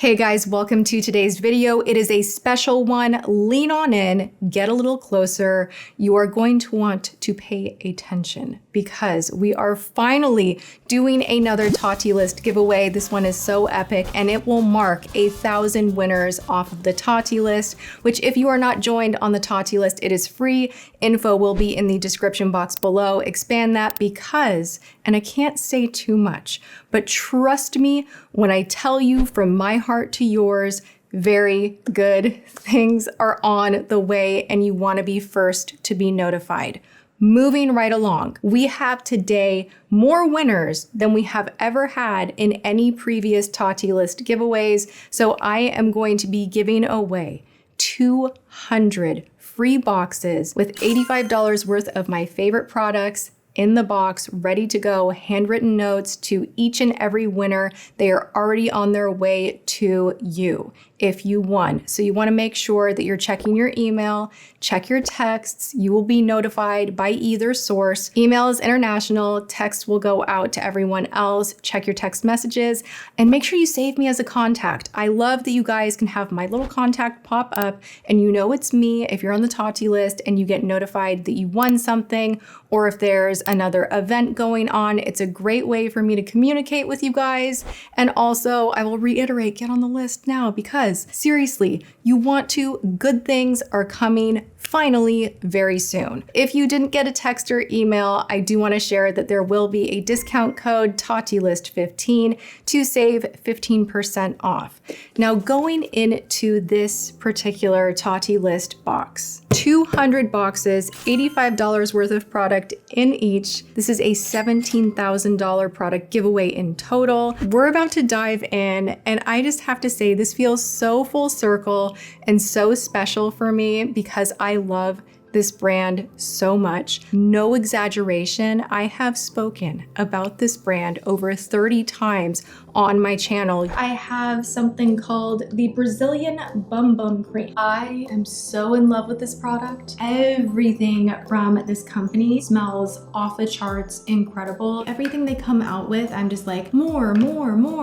Hey guys, welcome to today's video. It is a special one. Lean on in, get a little closer. You are going to want to pay attention because we are finally doing another Tati list giveaway. This one is so epic and it will mark 1,000 winners off of the Tati list, which if you are not joined on the Tati list, it is free. Info will be in the description box below. Expand that because, and I can't say too much, but trust me when I tell you from my heart to yours, very good things are on the way and you want to be first to be notified. Moving right along, we have today more winners than we have ever had in any previous Tati list giveaways. So I am going to be giving away 200 free boxes with $85 worth of my favorite products in the box, ready to go, handwritten notes to each and every winner. They are already on their way to you if you won. So you want to make sure that you're checking your email, check your texts. You will be notified by either source. Email is international, text will go out to everyone else. Check your text messages and make sure you save me as a contact. I love that you guys can have my little contact pop up and you know it's me if you're on the Tati list and you get notified that you won something, or if there's another event going on. It's a great way for me to communicate with you guys. And also, I will reiterate, get on the list now because seriously, you want to. Good things are coming finally very soon. If you didn't get a text or email, I do want to share that there will be a discount code TATILIST15 to save 15% off. Now going into this particular Tati list box, 200 boxes, $85 worth of product in each. This is a $17,000 product giveaway in total. We're about to dive in and I just have to say this feels so full circle and so special for me because I love this brand so much. No exaggeration, I have spoken about this brand over 30 times on my channel. I have something called the Brazilian Bum Bum Cream. I am so in love with this product. Everything from this company smells off the charts incredible. Everything they come out with, I'm just like, more.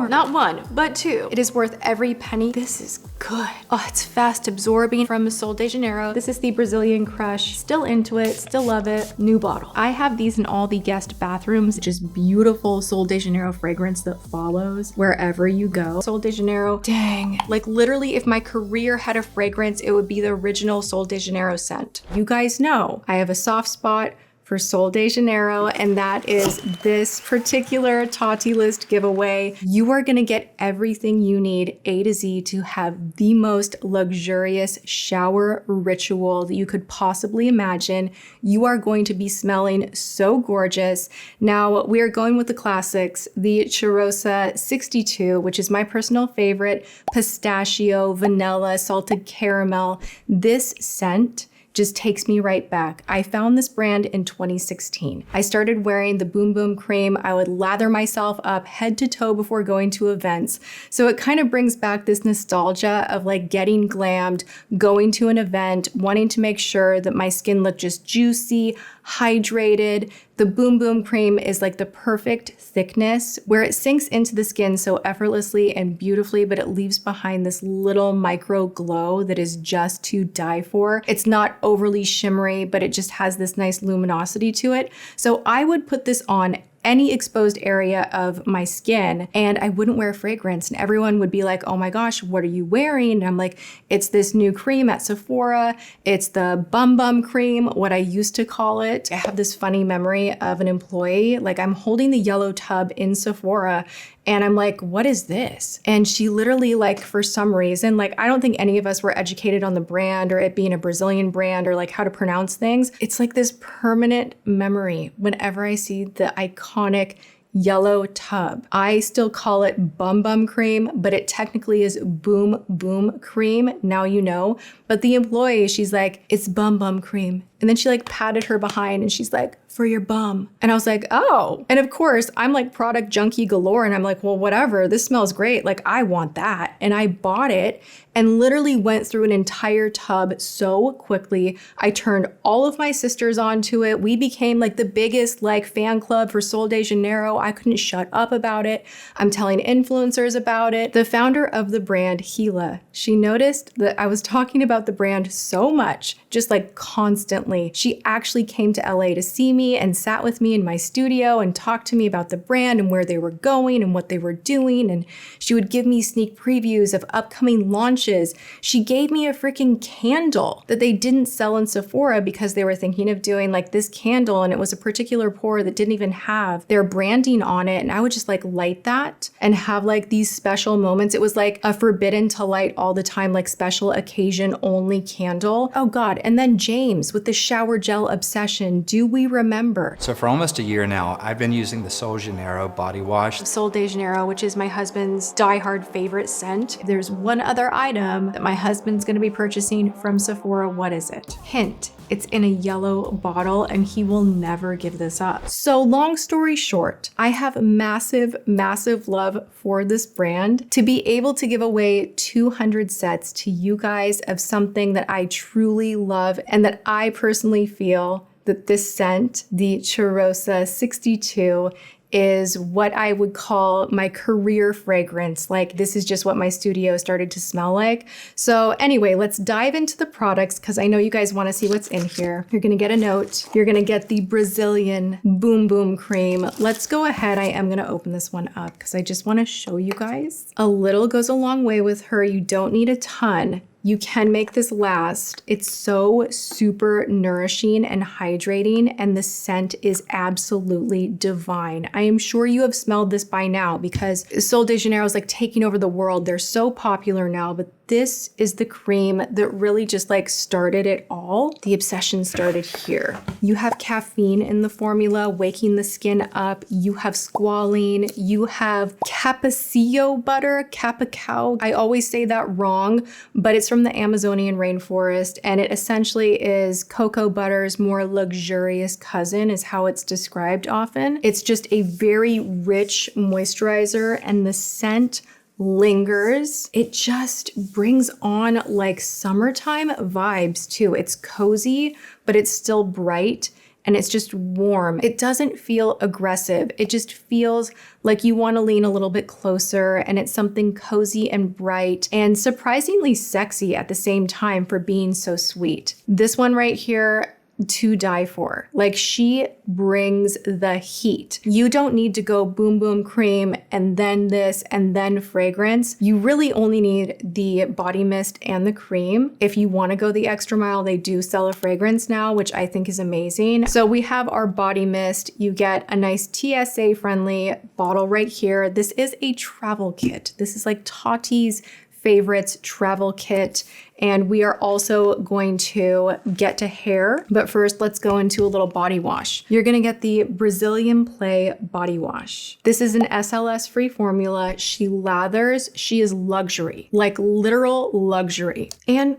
Not one, but two. It is worth every penny. This is good. Oh, it's fast absorbing from Sol de Janeiro. This is the Brazilian Crush. Still into it, still love it. New bottle. I have these in all the guest bathrooms. Just beautiful Sol de Janeiro fragrance that follows wherever you go. Sol de Janeiro, dang. Like literally if my career had a fragrance, it would be the original Sol de Janeiro scent. You guys know I have a soft spot for Sol de Janeiro, and that is this particular Tati list giveaway. You are gonna get everything you need A to Z to have the most luxurious shower ritual that you could possibly imagine. You are going to be smelling so gorgeous. Now, we are going with the classics, the Cheirosa 62, which is my personal favorite, pistachio, vanilla, salted caramel. This scent just takes me right back. I found this brand in 2016. I started wearing the Boom Boom cream. I would lather myself up head to toe before going to events. So it kind of brings back this nostalgia of like getting glammed, going to an event, wanting to make sure that my skin looked just juicy, hydrated. The Boom Boom cream is like the perfect thickness where it sinks into the skin so effortlessly and beautifully, but it leaves behind this little micro glow that is just to die for. It's not overly shimmery, but it just has this nice luminosity to it. So I would put this on any exposed area of my skin and I wouldn't wear fragrance and everyone would be like, oh my gosh, what are you wearing? And I'm like, it's this new cream at Sephora. It's the Bum Bum cream, what I used to call it. I have this funny memory of an employee, like I'm holding the yellow tub in Sephora and I'm like, what is this? And she literally like, for some reason, like I don't think any of us were educated on the brand or it being a Brazilian brand or like how to pronounce things. It's like this permanent memory whenever I see the iconic yellow tub. I still call it Bum Bum cream, but it technically is Boom Boom cream. Now you know. But the employee, she's like, it's Bum Bum cream. And then she like patted her behind and she's like, for your bum. And I was like, oh. And of course, I'm like product junkie galore. And I'm like, well, whatever, this smells great. Like, I want that. And I bought it and literally went through an entire tub so quickly. I turned all of my sisters onto it. We became like the biggest like fan club for Sol de Janeiro. I couldn't shut up about it. I'm telling influencers about it. The founder of the brand, Gila, she noticed that I was talking about the brand so much, just like constantly. She actually came to LA to see me and sat with me in my studio and talked to me about the brand and where they were going and what they were doing. And she would give me sneak previews of upcoming launches. She gave me a freaking candle that they didn't sell in Sephora because they were thinking of doing like this candle, and it was a particular pour that didn't even have their branding on it. And I would just like light that and have like these special moments. It was like a forbidden to light all the time, like special occasion only candle. Oh God. And then James with the shower gel obsession. Do we remember? So for almost a year now, I've been using the Sol de Janeiro body wash. Sol de Janeiro, which is my husband's diehard favorite scent. There's one other item that my husband's gonna be purchasing from Sephora. What is it? Hint. It's in a yellow bottle and he will never give this up. So long story short, I have massive, massive love for this brand. To be able to give away 200 sets to you guys of something that I truly love and that I personally feel that this scent, the Cheirosa 62, is what I would call my career fragrance. Like, this is just what my studio started to smell like. So anyway, let's dive into the products because I know you guys want to see what's in here. You're gonna get a note. You're gonna get the Brazilian Boom Boom Cream. Let's go ahead. I am gonna open this one up because I just want to show you guys. A little goes a long way with her. You don't need a ton. You can make this last. It's so super nourishing and hydrating, and the scent is absolutely divine. I am sure you have smelled this by now because Sol de Janeiro is like taking over the world. They're so popular now, but this is the cream that really just like started it all. The obsession started here. You have caffeine in the formula, waking the skin up. You have squalene. You have capicillo butter, capicao. I always say that wrong, but it's from the Amazonian rainforest, and it essentially is cocoa butter's more luxurious cousin is how it's described often. It's just a very rich moisturizer, and the scent lingers. It just brings on like summertime vibes too. It's cozy, but it's still bright and it's just warm. It doesn't feel aggressive. It just feels like you want to lean a little bit closer, and it's something cozy and bright and surprisingly sexy at the same time for being so sweet. This one right here, to die for. Like, she brings the heat. You don't need to go boom boom cream and then this and then fragrance. You really only need the body mist and the cream. If you want to go the extra mile, they do sell a fragrance now, which I think is amazing. So we have our body mist. You get a nice TSA friendly bottle right here. This is a travel kit. This is like Tati's favorites travel kit. And we are also going to get to hair, but first let's go into a little body wash. You're gonna get the Brazilian Play body wash. This is an SLS free formula. She lathers, she is luxury, like literal luxury. And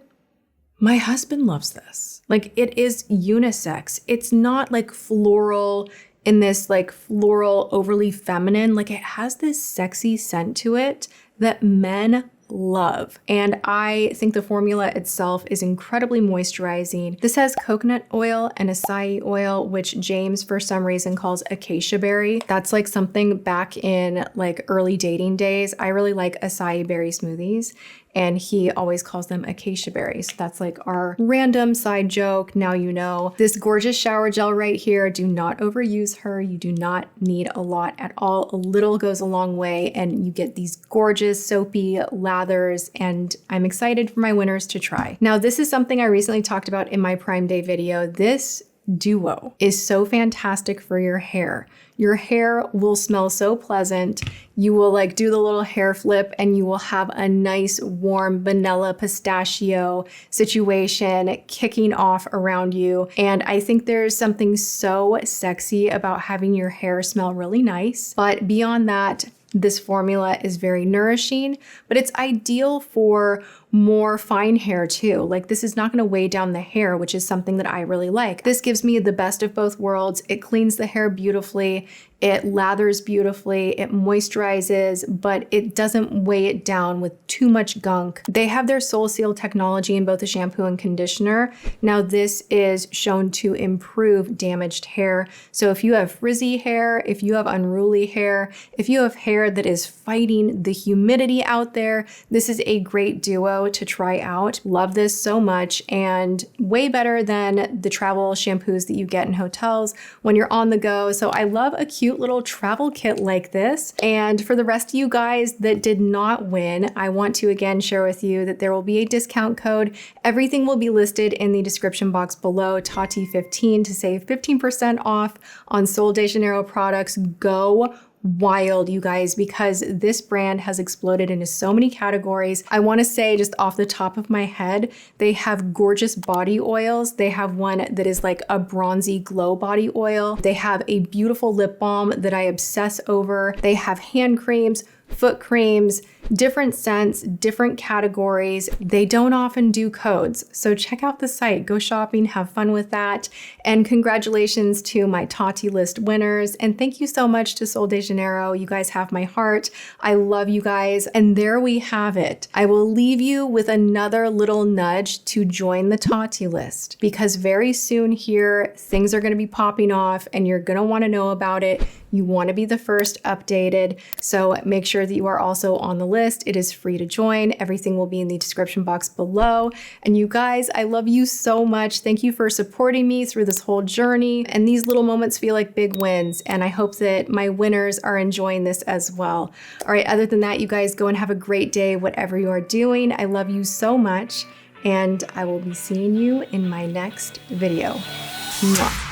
my husband loves this. Like, it is unisex. It's not like floral in this like floral overly feminine. Like, it has this sexy scent to it that men love. And I think the formula itself is incredibly moisturizing. This has coconut oil and acai oil, which James for some reason calls acacia berry. That's like something back in like early dating days. I really like acai berry smoothies, and he always calls them acacia berries. So that's like our random side joke. Now you know. This gorgeous shower gel right here, do not overuse her. You do not need a lot at all. A little goes a long way, and you get these gorgeous soapy lathers, and I'm excited for my winners to try. Now, this is something I recently talked about in my Prime Day video. This duo is so fantastic for your hair. Your hair will smell so pleasant. You will like do the little hair flip and you will have a nice warm vanilla pistachio situation kicking off around you. And I think there's something so sexy about having your hair smell really nice. But beyond that, This formula is very nourishing, but it's ideal for more fine hair too. Like this is not going to weigh down the hair, which is something that I really like. This gives me the best of both worlds. It cleans the hair beautifully. It lathers beautifully, it moisturizes, but it doesn't weigh it down with too much gunk. They have their Soul Seal technology in both the shampoo and conditioner. Now this is shown to improve damaged hair. So if you have frizzy hair, if you have unruly hair, if you have hair that is fighting the humidity out there, this is a great duo to try out. Love this so much, and way better than the travel shampoos that you get in hotels when you're on the go. So I love a cute little travel kit like this. And for the rest of you guys that did not win, I want to again share with you that there will be a discount code. Everything will be listed in the description box below, Tati15, to save 15% off on Sol de Janeiro products. Go wild, you guys, because this brand has exploded into so many categories. I want to say, just off the top of my head, they have gorgeous body oils. They have one that is like a bronzy glow body oil. They have a beautiful lip balm that I obsess over. They have hand creams, foot creams, different scents, different categories. They don't often do codes. So check out the site, go shopping, have fun with that. And congratulations to my Tati list winners. And thank you so much to Sol de Janeiro. You guys have my heart. I love you guys. And there we have it. I will leave you with another little nudge to join the Tati list, because very soon here, things are going to be popping off and you're going to want to know about it. You want to be the first updated. So make sure that you are also on the list. It is free to join. Everything will be in the description box below. And you guys, I love you so much. Thank you for supporting me through this whole journey. And these little moments feel like big wins. And I hope that my winners are enjoying this as well. All right, other than that, you guys go and have a great day, whatever you are doing. I love you so much. And I will be seeing you in my next video. Mwah.